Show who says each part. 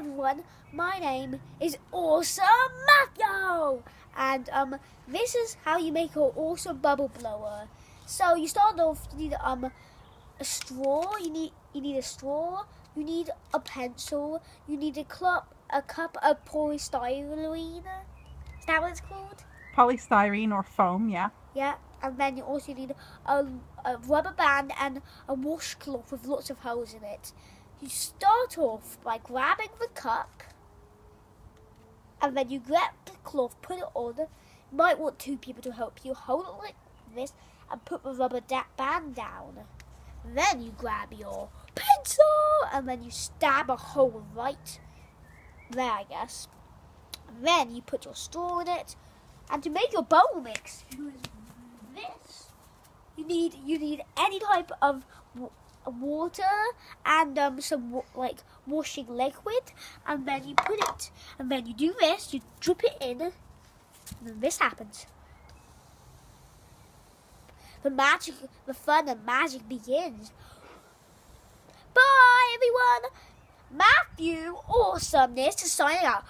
Speaker 1: everyone, my name is Awesome Matthew, and this is how you make an awesome bubble blower. So you start off, you need a straw, you need a straw, you need a pencil, you need a cup of polystyrene. Is that what it's called?
Speaker 2: Polystyrene or foam, yeah.
Speaker 1: Yeah, and then you also need a rubber band and a washcloth with lots of holes in it. You start off by grabbing the cup, and then you grab the cloth, put it on. You might want two people to help you. Hold it like this and put the rubber band down. Then you grab your pencil, and then you stab a hole right there, I guess. Then you put your straw in it, and to make your bubble mix, use this. You need any type of water and some washing liquid, and then you put it, and then you do this. You drip it in, and then this happens. The fun and magic begins. Bye, everyone. Matthew Awesomeness is signing out.